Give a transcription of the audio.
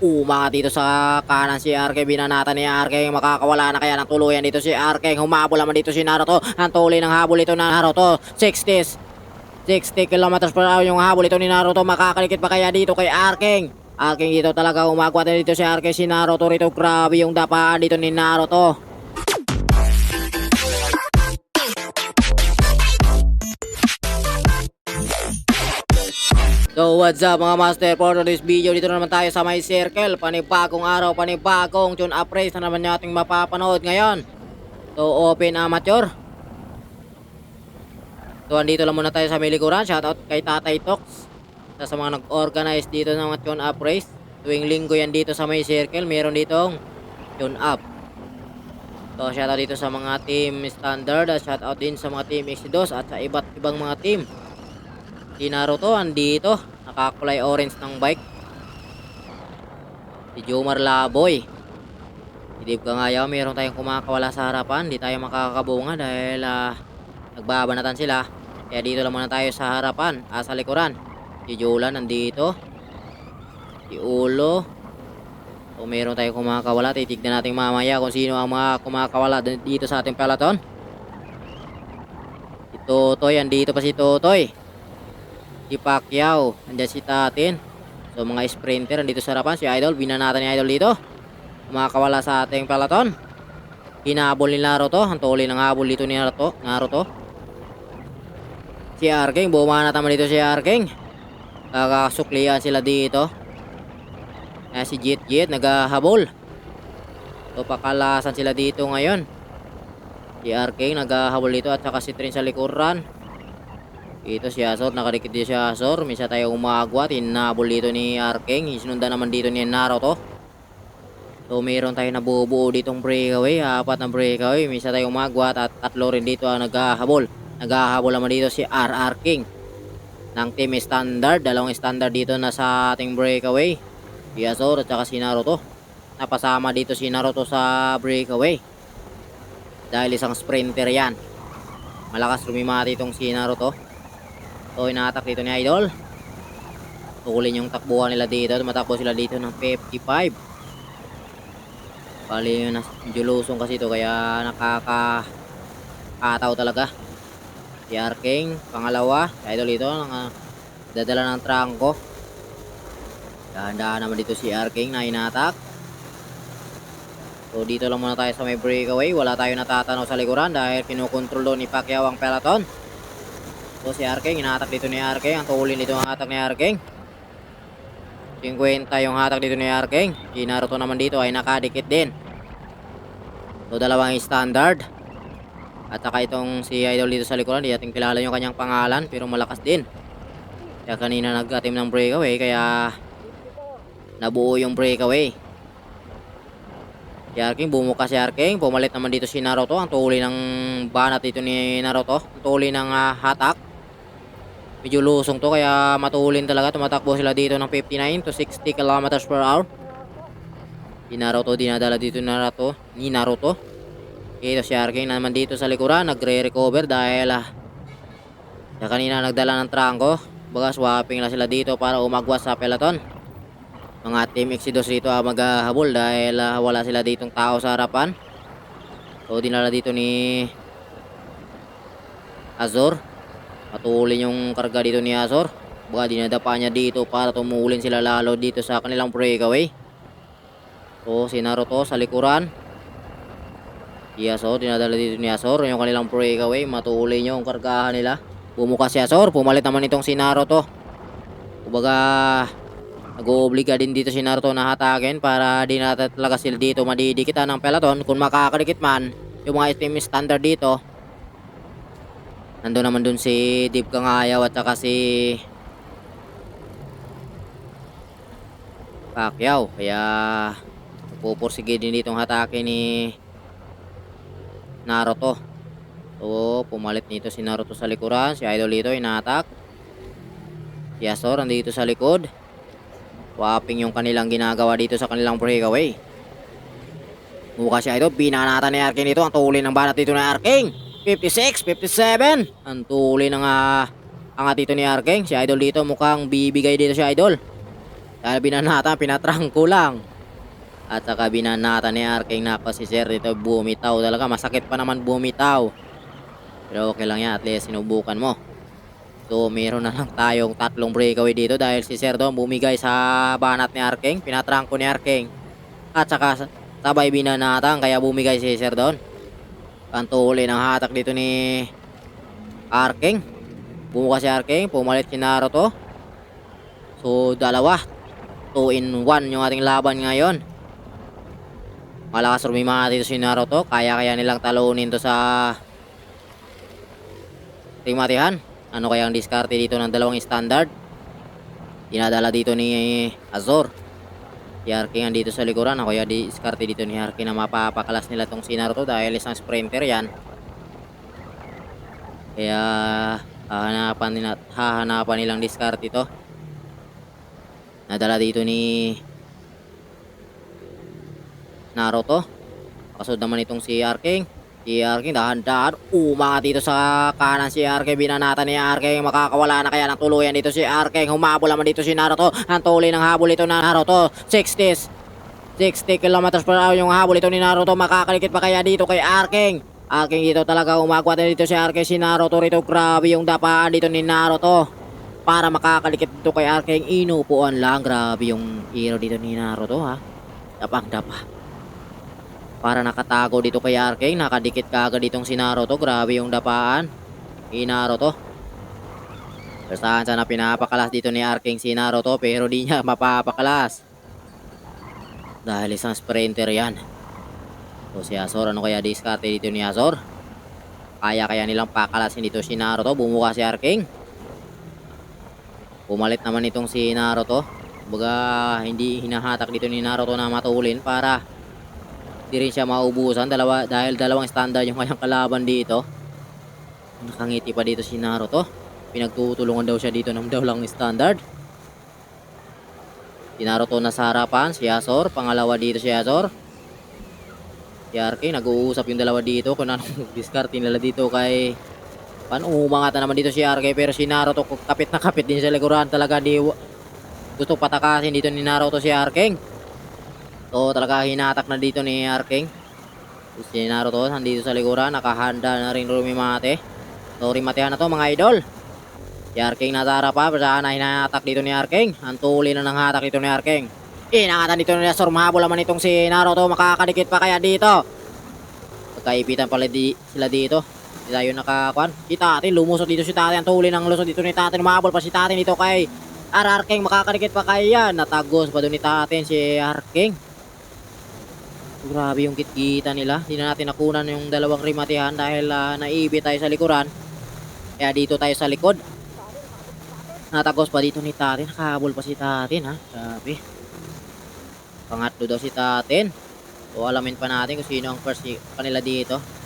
Umangat dito sa kanan si Arke, binanata ni Arke, makakawala na kaya ng tuluyan dito si Arke, humabol naman dito si Naruto, ang tuloy ng habol ito na Naruto, 60 kilometers per hour yung habol ito ni Naruto, makakalikit pa kaya dito kay Arking? Arking dito talaga umagwat na dito si Arke, si Naruto rito, grabe yung dapaan dito ni Naruto. So what's up mga master, for this video dito na naman tayo sa may circle, panibagong araw, panibagong tune up race na naman nating mapapanood ngayon. So open amateur. So andito lang muna tayo sa may likuran, shoutout kay Tatay Tox sa mga nag-organize dito ng mga tune up race. Tuwing linggo yan dito sa may circle, meron ditong tune up. So shoutout dito sa mga team standard at shoutout din sa mga team X2 at sa iba't ibang mga team. Si Naruto andito, nakakulay orange ng bike. Si Jomar Laboy. Si Dave Kangayaw, meron tayong kumakawala sa harapan. Di tayo makakabunga dahil nagbabanatan sila. Kaya dito lang muna tayo sa harapan, sa likuran. Si Jolan nandito. Si Ulo. So meron tayong kumakawala. Titignan natin mamaya kung sino ang mga kumakawala dito sa ating peloton. Si Totoy, andito pa si Totoy. Si Pacquiao, andyan si Tatin. So mga sprinter andito sa harapan. Si Idol, binanatan ni Idol dito. Kumakawala sa ating peloton. Hinabol ni Naruto. Ang tuloy ng habol dito ni Naruto. Si Arking, bumanat naman dito si Arking. Kakasuklian sila dito. Si Jit naghahabol. So pakalasan sila dito ngayon. Si Arking naghahabol dito at saka si Trin sa likuran. Ito si Azor, nakadikit dito si Azor. Misa tayo umagwat, hinabol dito ni Arking. Isinundan naman dito ni Naruto. So mayroon tayo nabubuo ditong breakaway, 4 na breakaway. Misa tayo umagwat at 3 rin dito ang naghahabol. Naghahabol naman dito si RR King ng team standard. 2 standard dito na sa ating breakaway. Si Azor at saka si Naruto. Napasama dito si Naruto sa breakaway dahil isang sprinter yan. Malakas lumimati itong si Naruto. So inaatak dito ni Idol. Tukulin yung takbuhan nila dito. Tumatakbo sila dito ng 55. Bali yun, julusong kasi ito kaya nakakataw talaga. Si Arking, pangalawa. Si Idol dito, dadala ng trangko. Dahan-dahan naman dito si Arking na inatak. So dito lang muna tayo sa may breakaway. Wala tayo natatanaw sa likuran dahil kinukontrol doon ni Pacquiao ang peloton. So si Arking, inatak dito ni Arking. Ang tuulin dito ang hatak ni Arking. 50 yung hatak dito ni Arking. Si Naruto naman dito ay nakadikit din. So 2 standard. At saka itong si Idol dito sa likuran, di ating kilala yung kanyang pangalan pero malakas din. Kaya kanina nag-atim ng breakaway kaya nabuo yung breakaway. Si Arking, bumuka si Arking. Pumalit naman dito si Naruto. Ang tuloy ng banat dito ni Naruto. Ang tuloy ng hatak. Medyo lusong to kaya matulin talaga. Tumatakbo sila dito ng 59 to 60 kilometers per hour. Si Naruto dinadala dito ni Naruto. Ito si Arking naman dito sa likuran. Nagre-recover dahil kanina nagdala ng trangko. Baga swapping na sila dito para umagwas sa peloton. Mga team X2 dito maghahabol dahil wala sila ditong tao sa harapan. So dinala dito ni Azor. Matulin yung karga dito ni Azor. Baka dinadapa niya dito para tumulin sila lalo dito sa kanilang breakaway. So si Naruto sa likuran. Si Azor, dinadala dito ni Azor yung kanilang breakaway. Matulin yung kargahan nila. Bumuka si Azor. Pumalit naman itong si Naruto. Kumbaga nag-oobliga din dito si Naruto na hatakin para di na talaga sila dito madidikitan ng peloton. Kung makakadikit man yung mga team standard dito. Nandun naman dun si Dave Kangayaw at saka si Pacquiao. Kaya pupursige din ditong hatake ni Naruto. So pumalit nito si Naruto sa likuran. Si Idol dito inatak. Si Azor nandito sa likod. Swapping yung kanilang ginagawa dito sa kanilang breakaway. Mukha si Idol. Binanatan ni Arking dito. Ang tuloy ng banat dito ni Arking. 56, 57. Ang tuloy ng angat dito ni Arking. Si Idol dito mukhang bibigay dito si Idol. Dahil binanatan, pinatrangko lang. At saka binanatan ni Arking na si Sir dito bumitaw talaga. Masakit pa naman bumitaw. Pero okay lang yan, at least sinubukan mo. So meron na lang tayong tatlong breakaway dito dahil si Sir doon bumigay sa banat ni Arking. Pinatrangko ni Arking. At saka sabay binanatan kaya bumigay si Sir doon. Pantuli ng hatak dito ni Arking. Bumuka si Arking, pumalit si Naruto. So dalawa, 2 in 1 yung ating laban ngayon. Malakas rumimata dito si Naruto. Kaya nilang talunin to sa rimatihan. Ano kaya ang diskarte dito ng dalawang standard? Dinadala dito ni Azor. Si Arking andito sa likuran. Ako kaya diskarte dito ni Arking na mapapakalas nila tong si Naruto dahil isang sprinter yan. Kaya hahanapan nilang diskarte ito. Nadala dito ni Naruto. Kasunod naman itong si Arking. Si Arking dahan-dahan umangat dito sa kanan si Arking. Binanatan ni Arking. Makakawala na kaya ng tuluyan dito si Arking. Humabol naman dito si Naruto. Ang tuloy ng habol ito na Naruto. 60 kilometers per hour yung habol ito ni Naruto. Makakalikit pa kaya dito kay Arking. Arking dito talaga umagwat dito si Arking. Si Naruto rito. Grabe yung dapaan dito ni Naruto. Para makakalikit dito kay Arking. Inupuan lang. Grabe yung hero dito ni Naruto ha. Dapang-dapa. Para nakatago dito kay Arking. Nakadikit kaagad ditong si Naruto. Grabe yung dapaan ni Naruto. Saan sana pinapakalas dito ni Arking si Naruto. Pero di niya mapapakalas. Dahil isang sprinter yan. So si Azor, ano kaya diskarte dito ni Azor? Kaya nilang pakalasin dito si Naruto. Bumuka si Arking. Pumalit naman itong si Naruto. Baga hindi hinahatak dito ni Naruto na matulin para di rin siya maubusan. Dahil dalawang standard yung kanyang kalaban dito. Nakangiti pa dito si Naruto. Pinagtutulungan daw siya dito ng dalawang standard. Si Naruto nasa harapan. Si Azor, pangalawa dito si Azor. Si Arking, nag-uusap yung dalawa dito kung anong diskarte nila dito kay umangatan naman dito si Arking. Pero si Naruto kapit na kapit din sa likuran. Talaga gusto patakasin dito ni Naruto si Arking. So talaga hinatak na dito ni Arking. Si Naruto nandito sa likuran. Nakahanda na rin rumimate. So rimatehan na to mga idol. Si Arking nasa harapan. Saan na hinatak dito ni Arking. Ang tuloy na ng hatak dito ni Arking. Inangatan dito ni Azor. Mahabol naman itong si Naruto. Makakadikit pa kaya dito. Pagkaipitan pala sila dito. Hindi tayo nakakuan. Si Tatin lumusot dito si Tatin. Ang tuloy ng lusot dito ni Tatin. Mahabol pa si Tatin dito kay Arking. Makakadikit pa kaya. Natagos pa doon ni Tatin si Arking. Grabe yung kitkita nila. Hindi na natin nakunan yung dalawang rimatihan dahil naibi tayo sa likuran. Kaya dito tayo sa likod. Natagos pa dito ni Tatin. Nakahabol pa si Tatin ha. Grabe. Pangatlo daw si Tatin. So alamin pa natin kung sino ang first kanila dito.